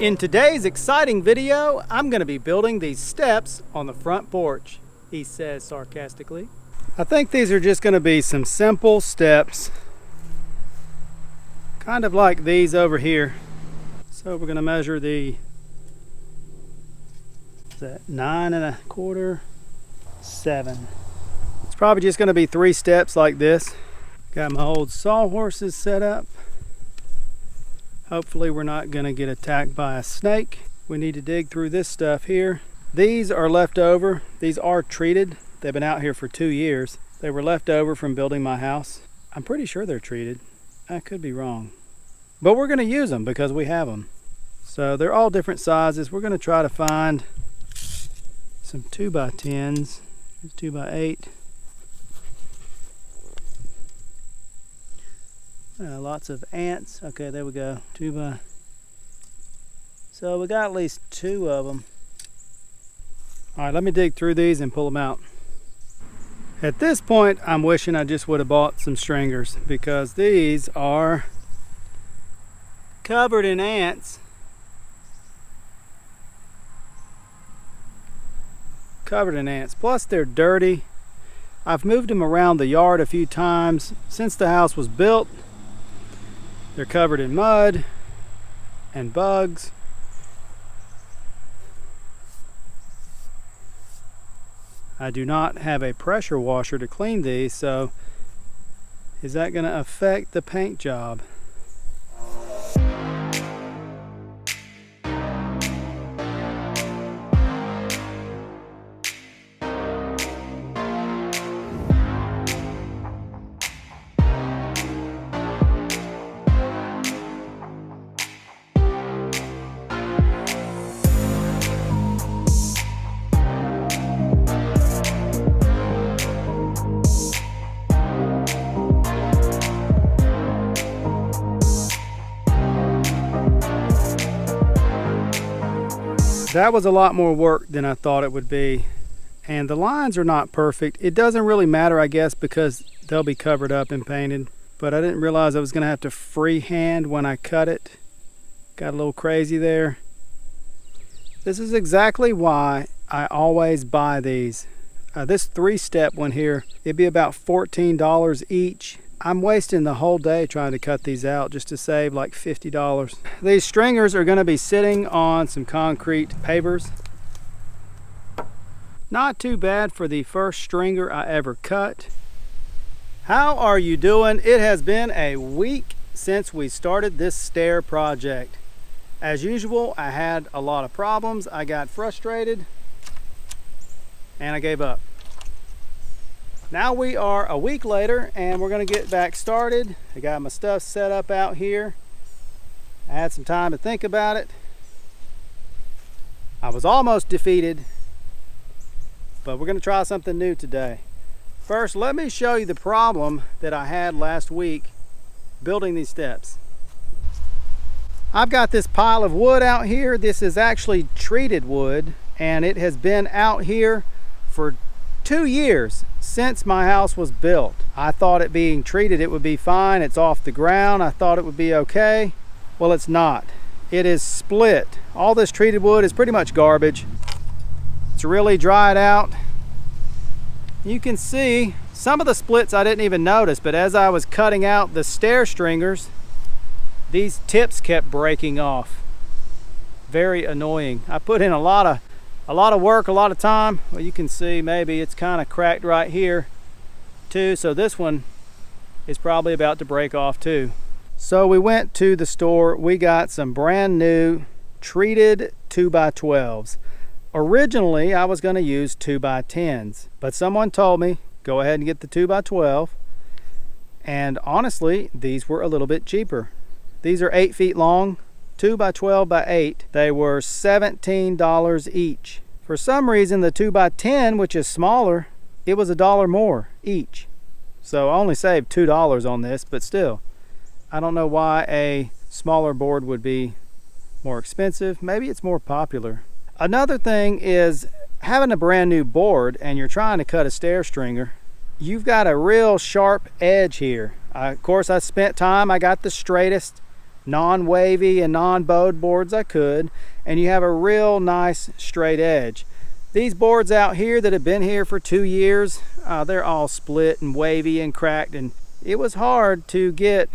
In today's exciting video, I'm going to be building these steps on the front porch, he says sarcastically. I think these are just going to be some simple steps, kind of like these over here. So we're going to measure the, is that 9 1/4, 7. It's probably just going to be 3 steps like this. Got my old sawhorses set up. Hopefully we're not going to get attacked by a snake. We need to dig through this stuff here. These are left over. These are treated. They've been out here for 2 years. They were left over from building my house. I'm pretty sure they're treated. I could be wrong. But we're going to use them because we have them. So they're all different sizes. We're going to try to find some 2x10s. Here's 2x8. Lots of ants. Okay, there we go. 2x. So we got at least 2 of them. All right, let me dig through these and pull them out. At this point, I'm wishing I just would have bought some stringers because these are covered in ants. Covered in ants. Plus they're dirty. I've moved them around the yard a few times since the house was built. They're covered in mud and bugs. I do not have a pressure washer to clean these, so is that going to affect the paint job? That was a lot more work than I thought it would be. And the lines are not perfect. It doesn't really matter, I guess, because they'll be covered up and painted. But I didn't realize I was going to have to freehand when I cut it. Got a little crazy there. This is exactly why I always buy these. This 3-step one here, it'd be about $14 each. I'm wasting the whole day trying to cut these out just to save like $50. These stringers are going to be sitting on some concrete pavers. Not too bad for the first stringer I ever cut. How are you doing? It has been a week since we started this stair project. As usual, I had a lot of problems. I got frustrated and I gave up. Now we are a week later and we're going to get back started. I got my stuff set up out here. I had some time to think about it. I was almost defeated, but we're going to try something new today. First, let me show you the problem that I had last week building these steps. I've got this pile of wood out here. This is actually treated wood and it has been out here for 2 years since my house was built. I thought it being treated it would be fine. It's off the ground. I thought it would be okay. Well, it's not. It is split. All this treated wood is pretty much garbage. It's really dried out. You can see some of the splits I didn't even notice, but as I was cutting out the stair stringers, these tips kept breaking off. Very annoying. I put in a lot of work, a lot of time. Well, you can see maybe it's kind of cracked right here too. So this one is probably about to break off too. So we went to the store. We got some brand new treated 2x12s. Originally, I was going to use 2x10s, but someone told me, go ahead and get the 2x12. And honestly, these were a little bit cheaper. These are 8 feet long. 2x12x8, they were $17 each. For some reason the 2x10, which is smaller, it was $1 more each. So I only saved $2 on this, but still, I don't know why a smaller board would be more expensive. Maybe it's more popular. Another thing is having a brand new board and you're trying to cut a stair stringer, you've got a real sharp edge here. Of course, I spent time, I got the straightest non-wavy and non-bowed boards I could, and you have a real nice straight edge. These boards out here that have been here for 2 years, they're all split and wavy and cracked, and it was hard to get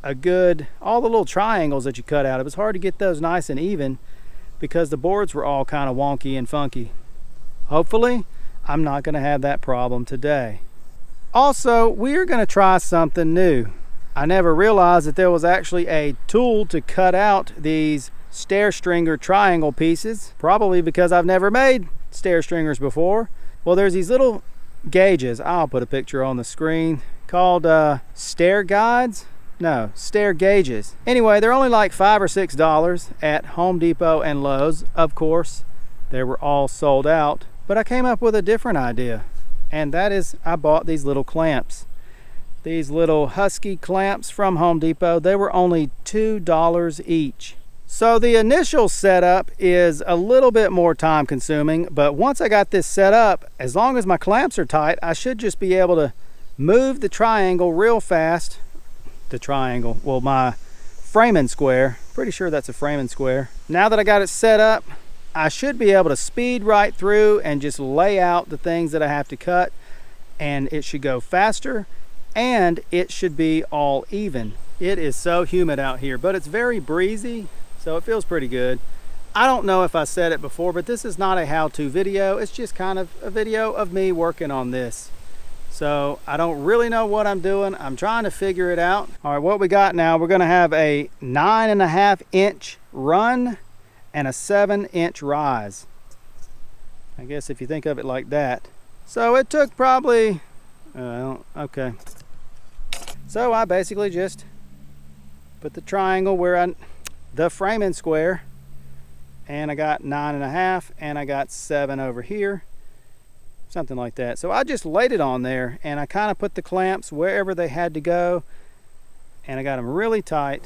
a good, all the little triangles that you cut out, it was hard to get those nice and even because the boards were all kind of wonky and funky. Hopefully, I'm not going to have that problem today. Also, we're going to try something new. I never realized that there was actually a tool to cut out these stair stringer triangle pieces, probably because I've never made stair stringers before. Well, there's these little gauges, I'll put a picture on the screen, called stair gauges. Anyway, they're only like $5 or $6 at Home Depot and Lowe's. Of course, they were all sold out, but I came up with a different idea, and that is I bought these little clamps. These little Husky clamps from Home Depot. They were only $2 each. So the initial setup is a little bit more time consuming, but once I got this set up, as long as my clamps are tight, I should just be able to move the triangle real fast. Well, my framing square, pretty sure that's a framing square. Now that I got it set up, I should be able to speed right through and just lay out the things that I have to cut, and it should go faster and it should be all even. It is so humid out here, but it's very breezy, so it feels pretty good. I don't know if I said it before, but this is not a how-to video. It's just kind of a video of me working on this. So I don't really know what I'm doing. I'm trying to figure it out. All right, what we got now, we're gonna have a 9.5 inch run and a 7-inch rise. I guess if you think of it like that. So it took probably, okay. So I basically just put the triangle where the framing square, and I got 9.5 and I got 7 over here, something like that. So I just laid it on there and I kind of put the clamps wherever they had to go, and I got them really tight.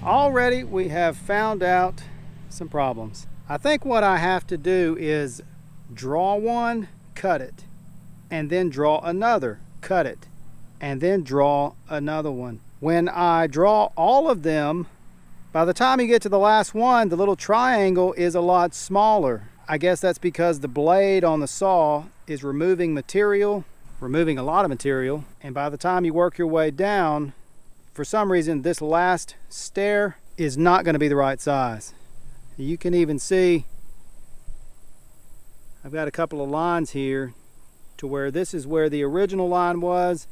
Already we have found out some problems. I think what I have to do is draw one, cut it, and then draw another, cut it, and then draw another one. When I draw all of them, by the time you get to the last one, the little triangle is a lot smaller. I guess that's because the blade on the saw is removing a lot of material, and by the time you work your way down, for some reason this last stair is not going to be the right size. You can even see I've got a couple of lines here to where this is where the original line was.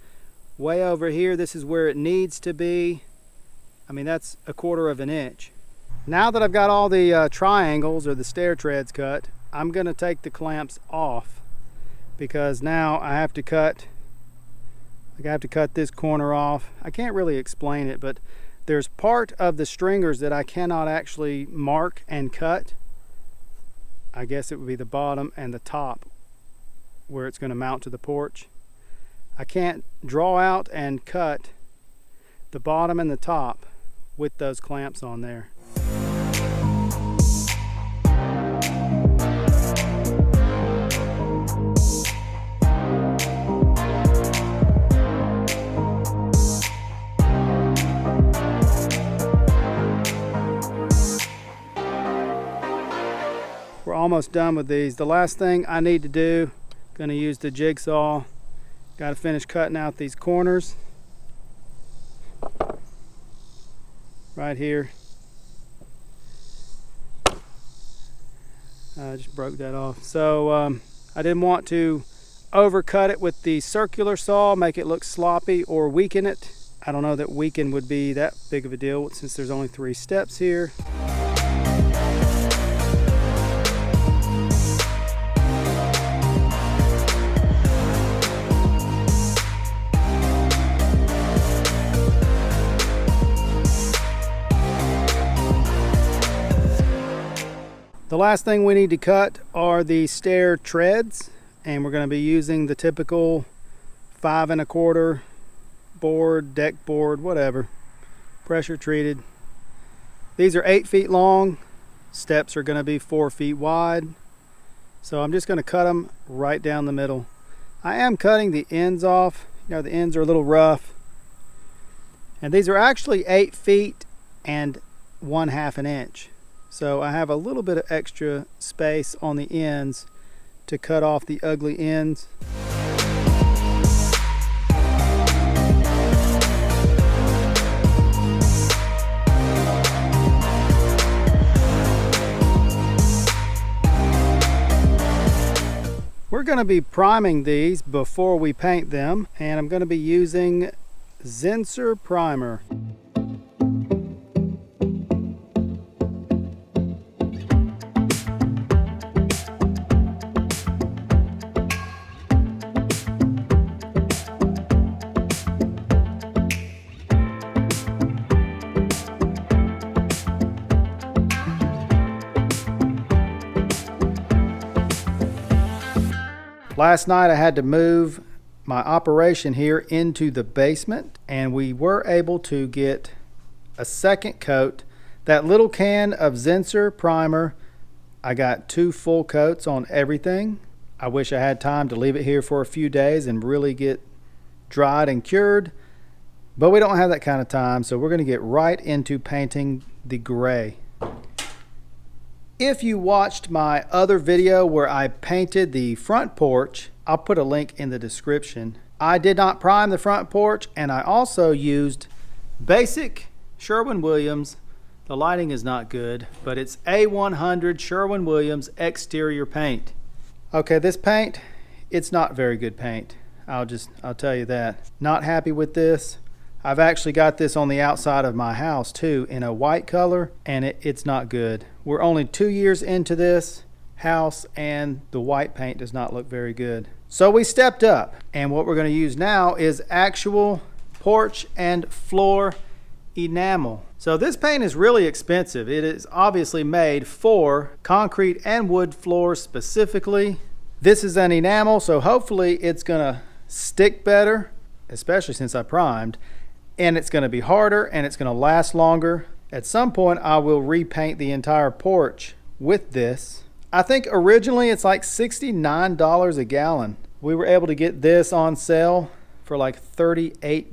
Way over here, this is where it needs to be. I mean, that's 1/4 of an inch. Now that I've got all the triangles or the stair treads cut, I'm going to take the clamps off, because now I have to cut this corner off. I can't really explain it, but there's part of the stringers that I cannot actually mark and cut. I guess it would be the bottom and the top where it's going to mount to the porch. I can't draw out and cut the bottom and the top with those clamps on there. We're almost done with these. The last thing I need to do, going to use the jigsaw. Got to finish cutting out these corners right here. I just broke that off. So I didn't want to overcut it with the circular saw, make it look sloppy or weaken it. I don't know that weaken would be that big of a deal since there's only 3 steps here. The last thing we need to cut are the stair treads, and we're going to be using the typical 5 1/4 board, deck board, whatever, pressure treated. These are 8 feet long. Steps are going to be 4 feet wide. So I'm just going to cut them right down the middle. I am cutting the ends off. You know, the ends are a little rough. And these are actually 8 feet and 1/2 an inch. So I have a little bit of extra space on the ends to cut off the ugly ends. We're going to be priming these before we paint them, and I'm going to be using Zinsser primer. Last night I had to move my operation here into the basement, and we were able to get a second coat. That little can of Zinsser primer, I got 2 full coats on everything. I wish I had time to leave it here for a few days and really get dried and cured, but we don't have that kind of time, so we're going to get right into painting the gray. If you watched my other video where I painted the front porch, I'll put a link in the description. I did not prime the front porch, and I also used basic Sherwin-Williams. The lighting is not good, but it's A100 Sherwin-Williams exterior paint. Okay, this paint, it's not very good paint. I'll tell you that. Not happy with this. I've actually got this on the outside of my house too in a white color, and it's not good. We're only 2 years into this house, and the white paint does not look very good. So we stepped up, and what we're going to use now is actual porch and floor enamel. So this paint is really expensive. It is obviously made for concrete and wood floors specifically. This is an enamel, so hopefully it's going to stick better, especially since I primed. And it's going to be harder, and it's going to last longer. At some point I will repaint the entire porch with this. I think originally it's like $69 a gallon. We were able to get this on sale for like $38,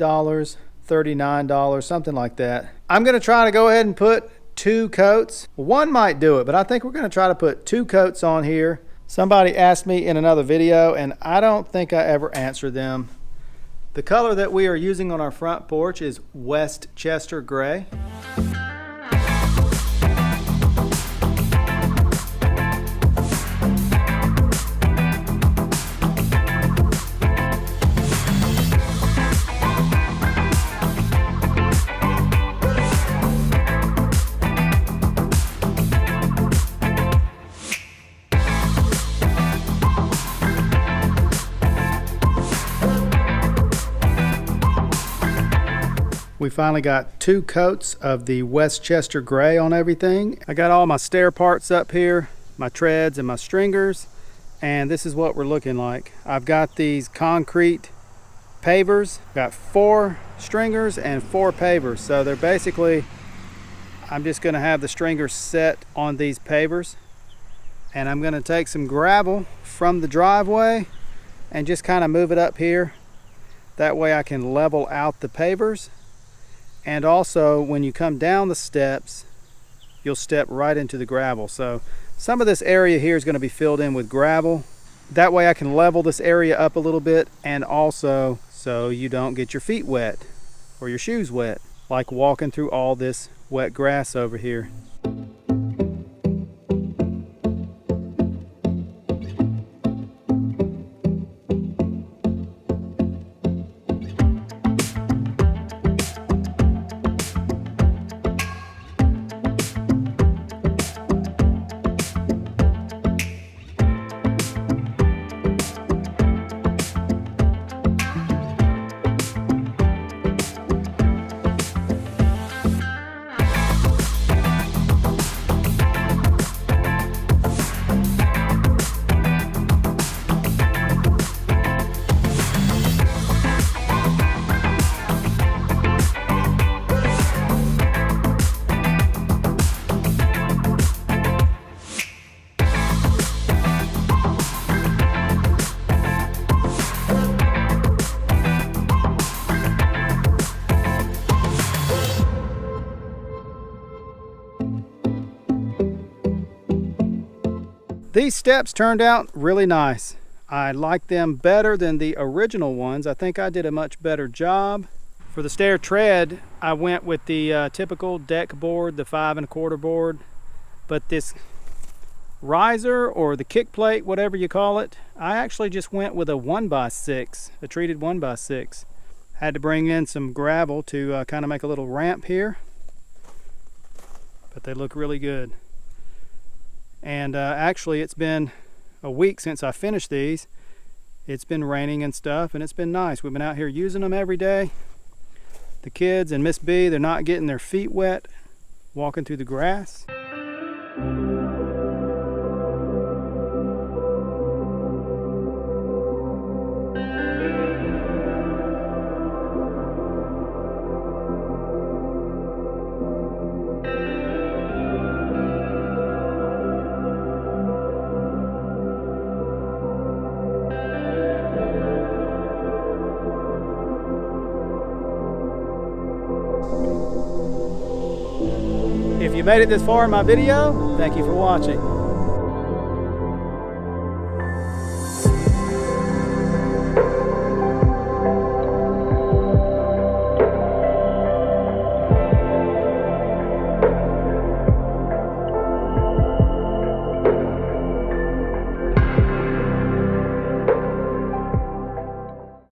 $39, something like that. I'm going to try to go ahead and put 2 coats. One might do it, but I think we're going to try to put 2 coats on here. Somebody asked me in another video, and I don't think I ever answered them. The color that we are using on our front porch is Westchester Gray. We finally got 2 coats of the Westchester Gray on everything. I got all my stair parts up here, my treads and my stringers, and this is what we're looking like. I've got these concrete pavers, got 4 stringers and 4 pavers. So they're basically, I'm just gonna have the stringers set on these pavers, and I'm gonna take some gravel from the driveway and just kind of move it up here. That way I can level out the pavers. And also, when you come down the steps, you'll step right into the gravel. So some of this area here is going to be filled in with gravel. That way I can level this area up a little bit, and also so you don't get your feet wet or your shoes wet, like walking through all this wet grass over here. these steps turned out really nice. I like them better than the original ones. I think I did a much better job. For the stair tread, I went with the typical deck board, the 5 1/4 board, but this riser or the kick plate, whatever you call it, I actually just went with a 1x6, a treated 1x6. Had to bring in some gravel to kind of make a little ramp here, but they look really good. And actually it's been a week since I finished these. It's been raining and stuff, and it's been nice. We've been out here using them every day. The kids and Miss B, they're not getting their feet wet walking through the grass. If you made it this far in my video, thank you for watching.